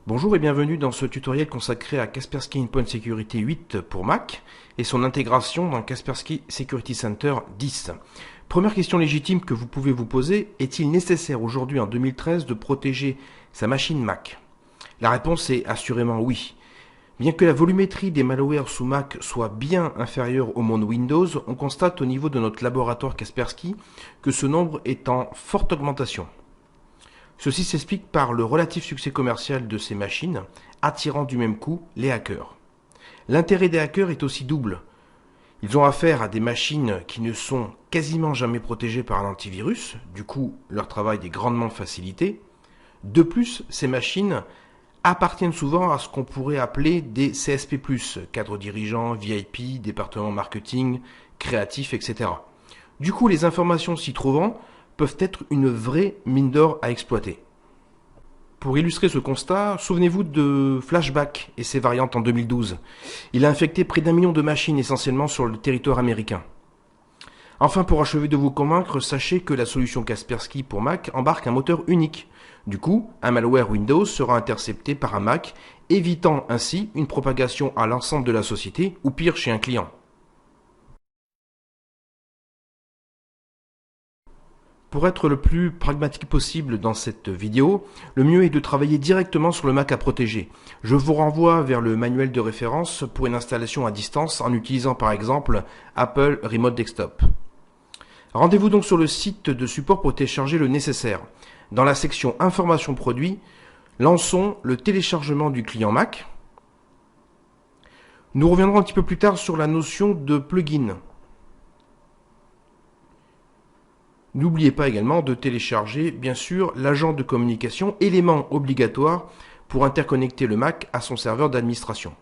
Bonjour et bienvenue dans ce tutoriel consacré à Kaspersky Endpoint Security 8 pour Mac et son intégration dans Kaspersky Security Center 10. Première question légitime que vous pouvez vous poser, est-il nécessaire aujourd'hui en 2013 de protéger sa machine Mac? La réponse est assurément oui. Bien que la volumétrie des malwares sous Mac soit bien inférieure au monde Windows, on constate au niveau de notre laboratoire Kaspersky que ce nombre est en forte augmentation. Ceci s'explique par le relatif succès commercial de ces machines, attirant du même coup les hackers. L'intérêt des hackers est aussi double. Ils ont affaire à des machines qui ne sont quasiment jamais protégées par un antivirus, du coup leur travail est grandement facilité. De plus, ces machines appartiennent souvent à ce qu'on pourrait appeler des CSP+, cadres dirigeants, VIP, département marketing, créatif, etc. Du coup, les informations s'y trouvant peuvent être une vraie mine d'or à exploiter. Pour illustrer ce constat, souvenez-vous de Flashback et ses variantes en 2012. Il a infecté près d'1 million de machines essentiellement sur le territoire américain. Enfin, pour achever de vous convaincre, sachez que la solution Kaspersky pour Mac embarque un moteur unique. Du coup, un malware Windows sera intercepté par un Mac, évitant ainsi une propagation à l'ensemble de la société ou pire chez un client. Pour être le plus pragmatique possible dans cette vidéo, le mieux est de travailler directement sur le Mac à protéger. Je vous renvoie vers le manuel de référence pour une installation à distance en utilisant par exemple Apple Remote Desktop. Rendez-vous donc sur le site de support pour télécharger le nécessaire. Dans la section Informations produits, lançons le téléchargement du client Mac. Nous reviendrons un petit peu plus tard sur la notion de plugin. N'oubliez pas également de télécharger, bien sûr, l'agent de communication, élément obligatoire pour interconnecter le Mac à son serveur d'administration.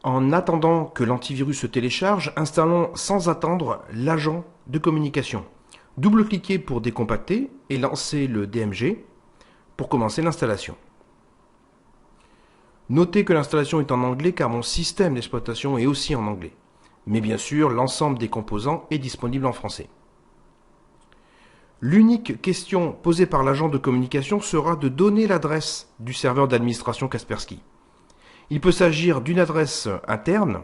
En attendant que l'antivirus se télécharge, installons sans attendre l'agent de communication. Double-cliquez pour décompacter et lancez le DMG pour commencer l'installation. Notez que l'installation est en anglais car mon système d'exploitation est aussi en anglais. Mais bien sûr, l'ensemble des composants est disponible en français. L'unique question posée par l'agent de communication sera de donner l'adresse du serveur d'administration Kaspersky. Il peut s'agir d'une adresse interne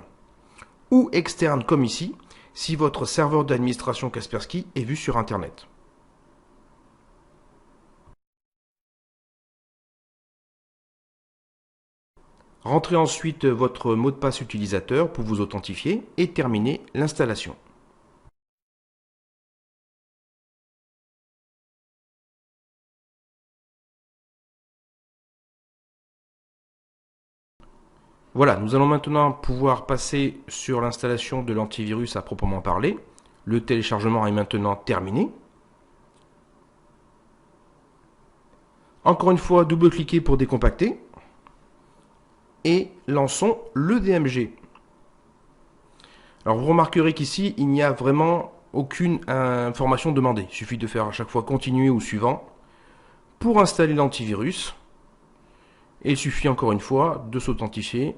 ou externe comme ici, si votre serveur d'administration Kaspersky est vu sur Internet. Rentrez ensuite votre mot de passe utilisateur pour vous authentifier et terminer l'installation. Voilà, nous allons maintenant pouvoir passer sur l'installation de l'antivirus à proprement parler. Le téléchargement est maintenant terminé. Encore une fois, double-cliquez pour décompacter. Et lançons le DMG. Alors vous remarquerez qu'ici, il n'y a vraiment aucune information demandée. Il suffit de faire à chaque fois continuer ou suivant pour installer l'antivirus. Et il suffit encore une fois de s'authentifier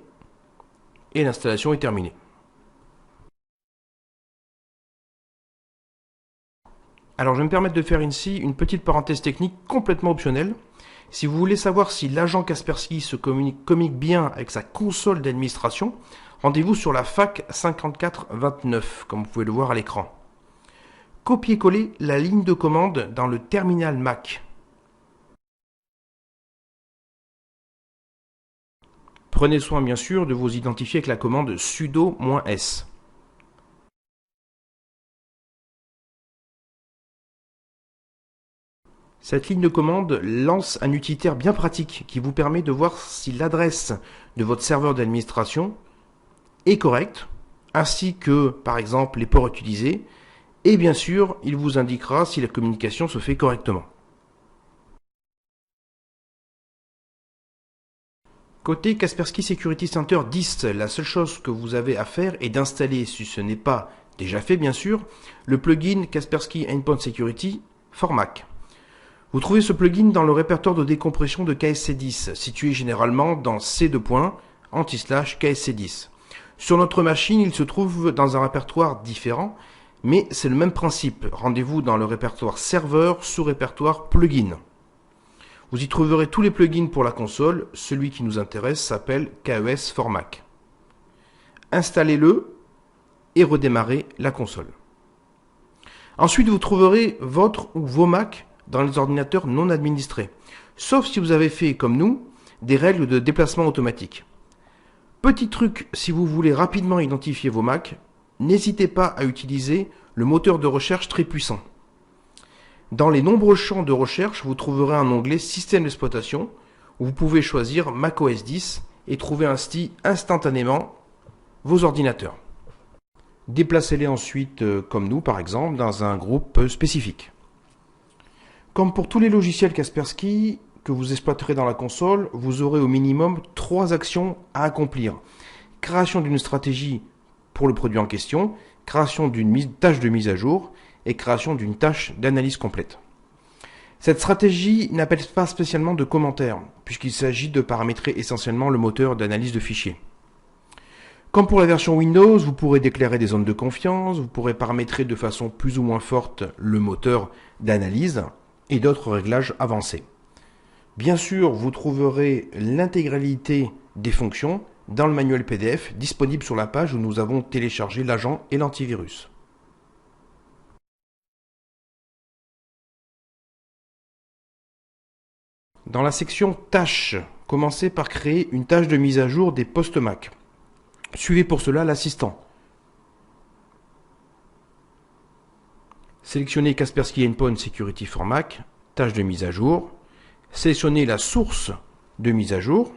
et l'installation est terminée. Alors je vais me permettre de faire ici une petite parenthèse technique complètement optionnelle. Si vous voulez savoir si l'agent Kaspersky se communique bien avec sa console d'administration, rendez-vous sur la FAQ 5429, comme vous pouvez le voir à l'écran. Copiez-coller la ligne de commande dans le terminal Mac. Prenez soin bien sûr de vous identifier avec la commande sudo-s. Cette ligne de commande lance un utilitaire bien pratique qui vous permet de voir si l'adresse de votre serveur d'administration est correcte, ainsi que par exemple les ports utilisés, et bien sûr il vous indiquera si la communication se fait correctement. Côté Kaspersky Security Center 10, la seule chose que vous avez à faire est d'installer, si ce n'est pas déjà fait bien sûr, le plugin Kaspersky Endpoint Security for Mac. Vous trouvez ce plugin dans le répertoire de décompression de KSC10, situé généralement dans C:/KSC10. Sur notre machine, il se trouve dans un répertoire différent, mais c'est le même principe. Rendez-vous dans le répertoire serveur sous répertoire plugin. Vous y trouverez tous les plugins pour la console. Celui qui nous intéresse s'appelle KES for Mac. Installez-le et redémarrez la console. Ensuite, vous trouverez votre ou vos Mac dans les ordinateurs non administrés, sauf si vous avez fait, comme nous, des règles de déplacement automatique. Petit truc, si vous voulez rapidement identifier vos Mac, n'hésitez pas à utiliser le moteur de recherche très puissant. Dans les nombreux champs de recherche, vous trouverez un onglet Système d'exploitation où vous pouvez choisir macOS 10 et trouver ainsi instantanément vos ordinateurs. Déplacez-les ensuite, comme nous par exemple, dans un groupe spécifique. Comme pour tous les logiciels Kaspersky que vous exploiterez dans la console, vous aurez au minimum 3 actions à accomplir. Création d'une stratégie pour le produit en question, création d'une tâche de mise à jour et création d'une tâche d'analyse complète. Cette stratégie n'appelle pas spécialement de commentaires, puisqu'il s'agit de paramétrer essentiellement le moteur d'analyse de fichiers. Comme pour la version Windows, vous pourrez déclarer des zones de confiance, vous pourrez paramétrer de façon plus ou moins forte le moteur d'analyse et d'autres réglages avancés. Bien sûr, vous trouverez l'intégralité des fonctions dans le manuel PDF disponible sur la page où nous avons téléchargé l'agent et l'antivirus. Dans la section Tâches, commencez par créer une tâche de mise à jour des postes Mac. Suivez pour cela l'assistant. Sélectionnez Kaspersky Endpoint Security for Mac, tâche de mise à jour. Sélectionnez la source de mise à jour,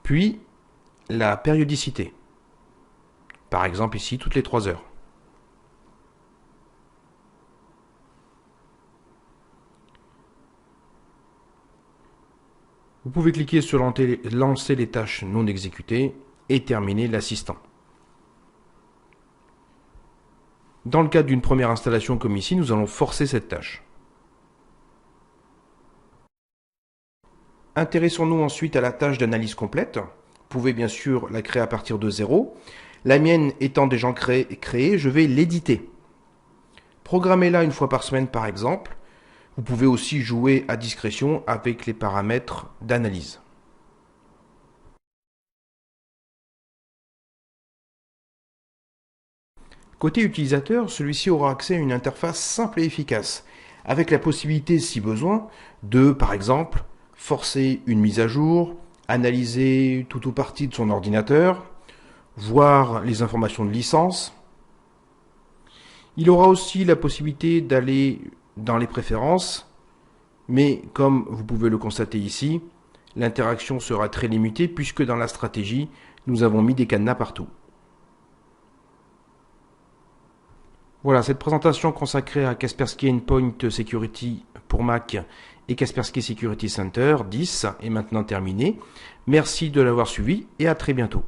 puis la périodicité. Par exemple ici, toutes les 3 heures. Vous pouvez cliquer sur lancer les tâches non exécutées et terminer l'assistant. Dans le cadre d'une première installation comme ici, nous allons forcer cette tâche. Intéressons-nous ensuite à la tâche d'analyse complète. Vous pouvez bien sûr la créer à partir de 0. La mienne étant déjà créée, je vais l'éditer. Programmez-la une fois par semaine par exemple. Vous pouvez aussi jouer à discrétion avec les paramètres d'analyse. Côté utilisateur, celui-ci aura accès à une interface simple et efficace, avec la possibilité, si besoin, de, par exemple, forcer une mise à jour, analyser tout ou partie de son ordinateur, voir les informations de licence. Il aura aussi la possibilité d'aller dans les préférences, mais comme vous pouvez le constater ici, l'interaction sera très limitée puisque dans la stratégie, nous avons mis des cadenas partout. Voilà, cette présentation consacrée à Kaspersky Endpoint Security pour Mac et Kaspersky Security Center 10 est maintenant terminée. Merci de l'avoir suivi et à très bientôt.